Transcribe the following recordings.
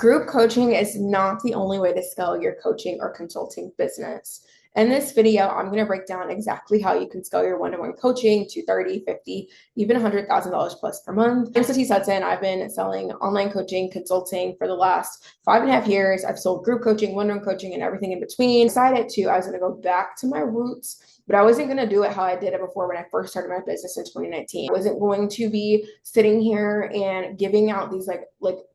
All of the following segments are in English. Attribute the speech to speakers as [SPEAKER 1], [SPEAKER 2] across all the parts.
[SPEAKER 1] Group coaching is not the only way to scale your coaching or consulting business. In this video, I'm going to break down exactly how you can scale your one-to-one coaching to 30, 50, even $100,000 plus per month. I'm Sati Sutton. I've been selling online coaching, consulting for the last 5.5 years. I've sold group coaching, one-to-one coaching, and everything in between. I was going to go back to my roots, but I wasn't going to do it how I did it before when I first started my business in 2019. I wasn't going to be sitting here and giving out these like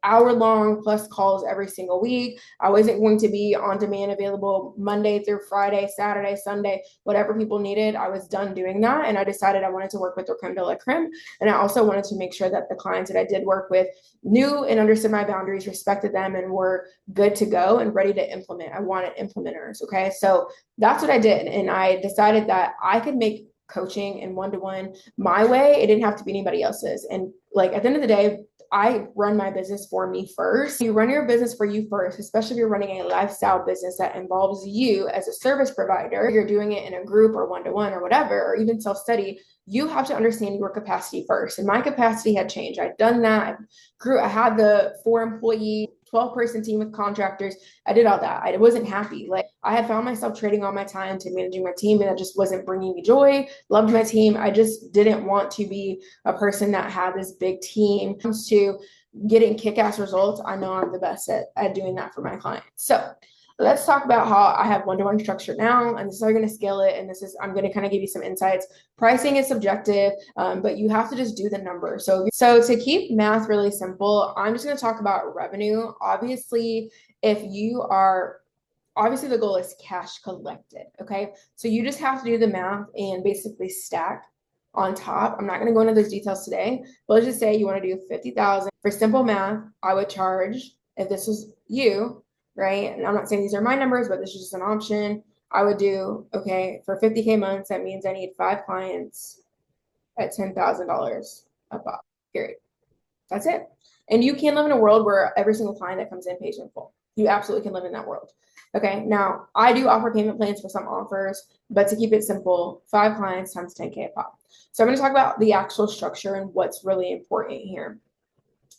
[SPEAKER 1] hour-long plus calls every single week. I wasn't going to be on demand available Monday through Friday, Saturday, Sunday, whatever people needed. I was done doing that. And I decided I wanted to work with the creme de la creme. And I also wanted to make sure that the clients that I did work with knew and understood my boundaries, respected them, and were good to go and ready to implement. I wanted implementers. Okay. So that's what I did. And I decided that I could make coaching and one-to-one my way. It didn't have to be anybody else's. And like at the end of the day, I run my business for me first. You run your business for you first, especially if you're running a lifestyle business that involves you as a service provider. You're doing it in a group or one-to-one or whatever, or even self-study. You have to understand your capacity first. And my capacity had changed. I'd done that. I had the 4-employee 12-person team with contractors. I did all that. I wasn't happy. Like I had found myself trading all my time to managing my team, and that just wasn't bringing me joy. Loved my team. I just didn't want to be a person that had this big team. When it comes to getting kick-ass results, I know I'm the best at doing that for my clients. So let's talk about how I have one-to-one structure now, and this is how you're going to scale it. And I'm going to kind of give you some insights. Pricing is subjective, but you have to just do the numbers. So to keep math really simple, I'm just going to talk about revenue. Obviously, the goal is cash collected. Okay. So you just have to do the math and basically stack on top. I'm not going to go into those details today, but let's just say you want to do 50,000 for simple math. I would charge, if this was you, right? And I'm not saying these are my numbers, but this is just an option. I would do, okay, for 50K months, that means I need 5 clients at $10,000 a pop, period. That's it. And you can live in a world where every single client that comes in pays in full. You absolutely can live in that world. Okay. Now I do offer payment plans for some offers, but to keep it simple, 5 clients times 10K a pop. So I'm going to talk about the actual structure and what's really important here.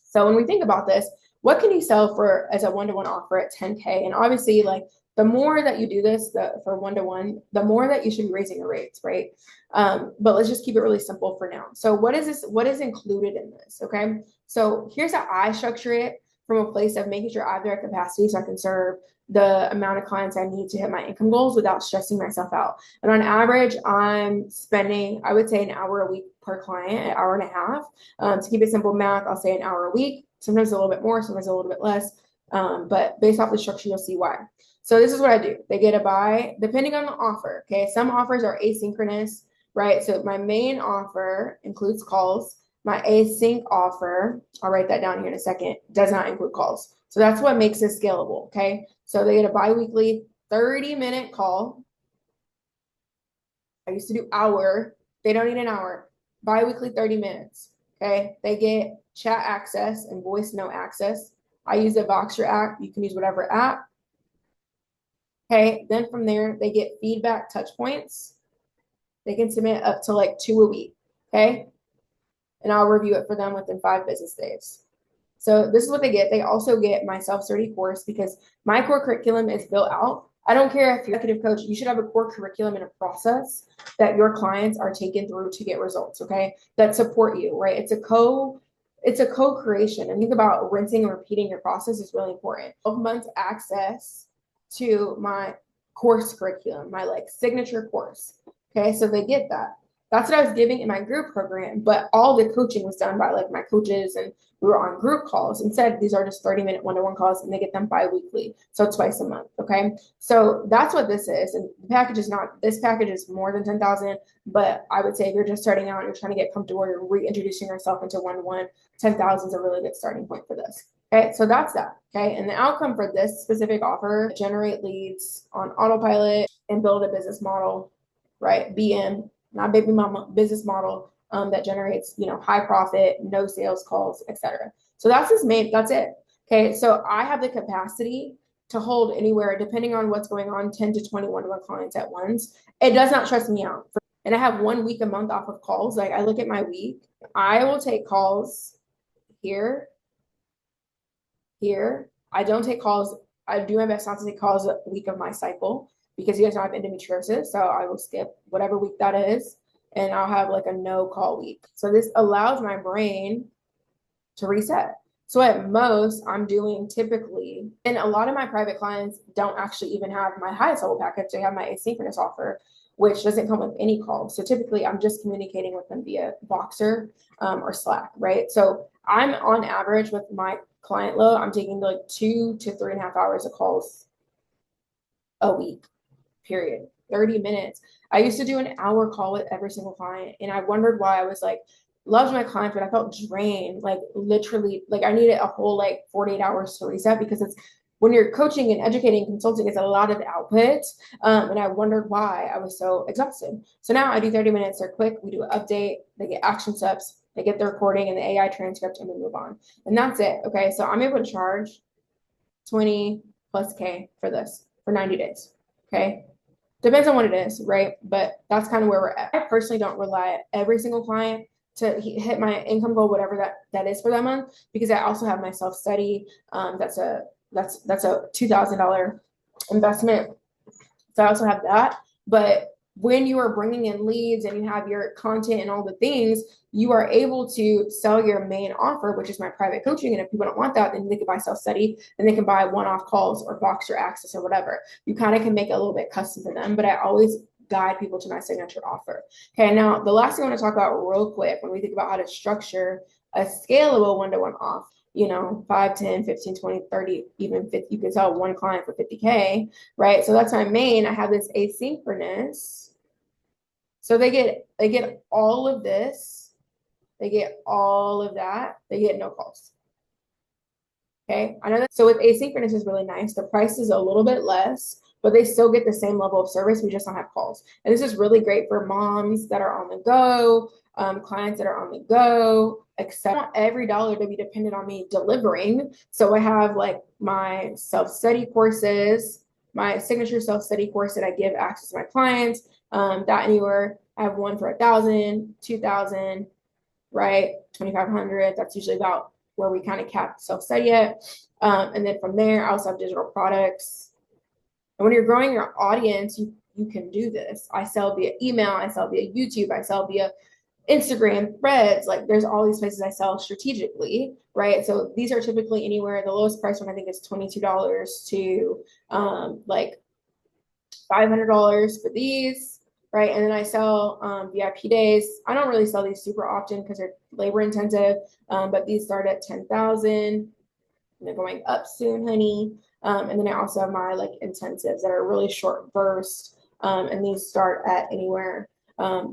[SPEAKER 1] So when we think about this, what can you sell for as a one-to-one offer at 10K? And obviously, like the more that you do this for one-to-one, the more that you should be raising your rates, right? But let's just keep it really simple for now. So what is this? What is included in this? Okay. So here's how I structure it from a place of making sure I have the right capacity so I can serve the amount of clients I need to hit my income goals without stressing myself out. And on average, I'm spending, I would say, an hour a week per client, an hour and a half. To keep it simple math, I'll say an hour a week, sometimes a little bit more, sometimes a little bit less. But based off the structure, you'll see why. So this is what I do. They get a buy depending on the offer. Okay. Some offers are asynchronous, right? So my main offer includes calls. My async offer, I'll write that down here in a second, does not include calls. So that's what makes it scalable. Okay. So they get a bi-weekly 30-minute call. I used to do hour. They don't need an hour. Bi-weekly 30 minutes. Okay. They get chat access and voice note access. I use the Voxer app. You can use whatever app. Okay. Then from there, they get feedback touch points. They can submit up to like 2 a week. Okay. And I'll review it for them within 5 business days. So this is what they get. They also get my self-study course because my core curriculum is built out. I don't care if you're an executive coach, you should have a core curriculum and a process that your clients are taken through to get results, okay? That support you, right? It's a co-creation. And think about rinsing and repeating your process is really important. 12 months access to my course curriculum, my like signature course. Okay, so they get that. That's what I was giving in my group program, but all the coaching was done by like my coaches, and we were on group calls. Instead, these are just 30-minute one-to-one calls, and they get them bi-weekly, so twice a month. Okay, so that's what this is. And this package is more than 10,000, but I would say if you're just starting out and you're trying to get comfortable, you're reintroducing yourself into one-to-one, 10,000 is a really good starting point for this. Okay, so that's that. Okay, and the outcome for this specific offer: generate leads on autopilot and build a business model, right? BM. Not baby mama, business model that generates, high profit, no sales calls, etc. So that's it. Okay. So I have the capacity to hold anywhere, depending on what's going on, 10 to 20 one-to-one clients at once. It does not stress me out. And I have 1 week a month off of calls. Like I look at my week, I will take calls here, I don't take calls. I do my best not to take calls a week of my cycle because you guys know I have endometriosis. So I will skip whatever week that is and I'll have like a no call week. So this allows my brain to reset. So at most, I'm doing typically, and a lot of my private clients don't actually even have my highest level package. They have my asynchronous offer, which doesn't come with any calls. So typically, I'm just communicating with them via Voxer or Slack, right? So I'm on average with my client load, I'm taking like 2 to 3.5 hours of calls a week, period. 30 minutes. I used to do an hour call with every single client, and I wondered why. I was like, loved my client, but I felt drained, like literally, like I needed a whole like 48 hours to reset because it's when you're coaching and educating and consulting, it's a lot of output. And I wondered why I was so exhausted. So now I do 30 minutes, they're quick, we do an update, they get action steps, they get the recording and the AI transcript, and we move on. And that's it. Okay. So I'm able to charge 20 plus K for this for 90 days. Okay. Depends on what it is, right? But that's kind of where we're at. I personally don't rely on every single client to hit my income goal, whatever that is for that month, because I also have my self-study. That's a $2,000 investment. So I also have that. But when you are bringing in leads and you have your content and all the things, you are able to sell your main offer, which is my private coaching. And if people don't want that, then they can buy self-study and they can buy one-off calls or Voxer access or whatever. You kind of can make it a little bit custom for them, but I always guide people to my signature offer. Okay, now the last thing I want to talk about real quick when we think about how to structure a scalable one-to-one offer, 5, 10, 15, 20, 30, even 50, you can sell one client for 50K, right? So that's my main. I have this asynchronous. So they get all of this, they get all of that, they get no calls. Okay, I know that. So with asynchronous is really nice. The price is a little bit less, but they still get the same level of service. We just don't have calls. And this is really great for moms that are on the go, clients that are on the go, except I want every dollar to be dependent on me delivering. So I have like my self-study courses, my signature self-study course that I give access to my clients. That anywhere, I have one for 1,000, 2,000, right? 2,500. That's usually about where we kind of cap self-study at. And then from there, I also have digital products. And when you're growing your audience, you can do this. I sell via email, I sell via YouTube, I sell via Instagram, Threads. Like there's all these places I sell strategically, right? So these are typically anywhere. The lowest price one I think is $22 to like $500 for these, right? And then I sell VIP days. I don't really sell these super often because they're labor intensive, but these start at 10,000. They're going up soon, honey. And then I also have my like intensives that are really short burst, and these start at anywhere.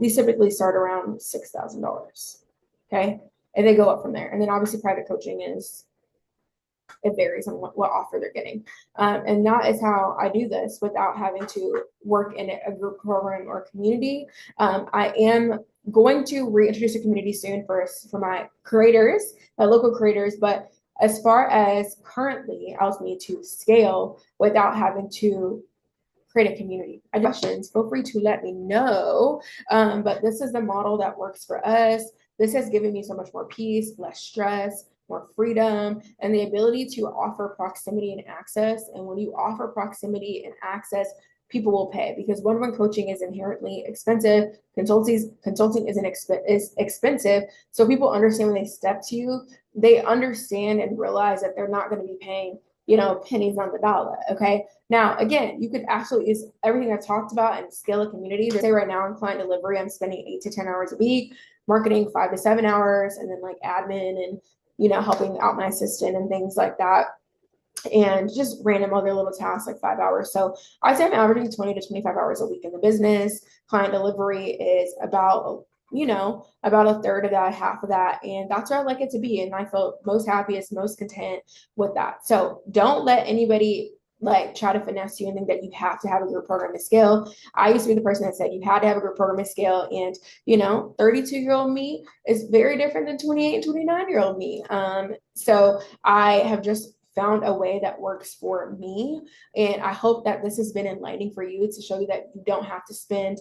[SPEAKER 1] These typically start around $6,000. Okay, and they go up from there. And then obviously private coaching it varies on what offer they're getting. And that is how I do this without having to work in a group program or community. I am going to reintroduce a community soon for my creators, my local creators, but as far as currently allows me to scale without having to create a community. I have questions, feel free to let me know. But this is the model that works for us. This has given me so much more peace, less stress, more freedom, and the ability to offer proximity and access. And when you offer proximity and access, people will pay because one-on-one coaching is inherently expensive. Consulting is expensive. So people understand when they step to you, they understand and realize that they're not going to be paying, pennies on the dollar. Okay. Now, again, you could absolutely use everything I've talked about and scale a community. Say right now in client delivery, I'm spending 8 to 10 hours a week, marketing 5 to 7 hours, and then like admin and, helping out my assistant and things like that. And just random other little tasks like 5 hours. So I'd say I'm averaging 20 to 25 hours a week in the business. Client delivery is about a third of that, half of that. And that's where I like it to be. And I feel most happiest, most content with that. So don't let anybody like try to finesse you and think that you have to have a group program to scale. I used to be the person that said you had to have a group program to scale. And, 32-year-old me is very different than 28 and 29-year-old me. So I have just found a way that works for me. And I hope that this has been enlightening for you to show you that you don't have to spend,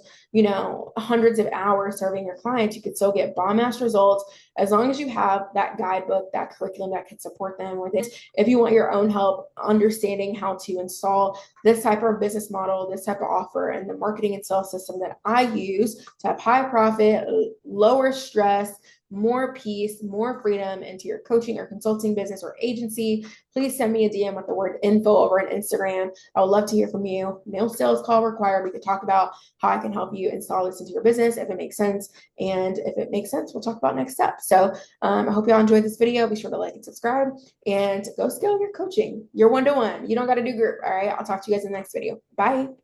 [SPEAKER 1] hundreds of hours serving your clients. You could still get bomb ass results as long as you have that guidebook, that curriculum that can support them with it. If you want your own help understanding how to install this type of business model, this type of offer, and the marketing and sales system that I use to have high profit, lower stress, more peace, more freedom into your coaching or consulting business or agency, please send me a DM with the word info over on Instagram. I would love to hear from you. No sales call required. We could talk about how I can help you install this into your business if it makes sense. And if it makes sense, we'll talk about next steps. So I hope y'all enjoyed this video. Be sure to like and subscribe and go scale your coaching, your one-to-one. You don't got to do group. All right. I'll talk to you guys in the next video. Bye.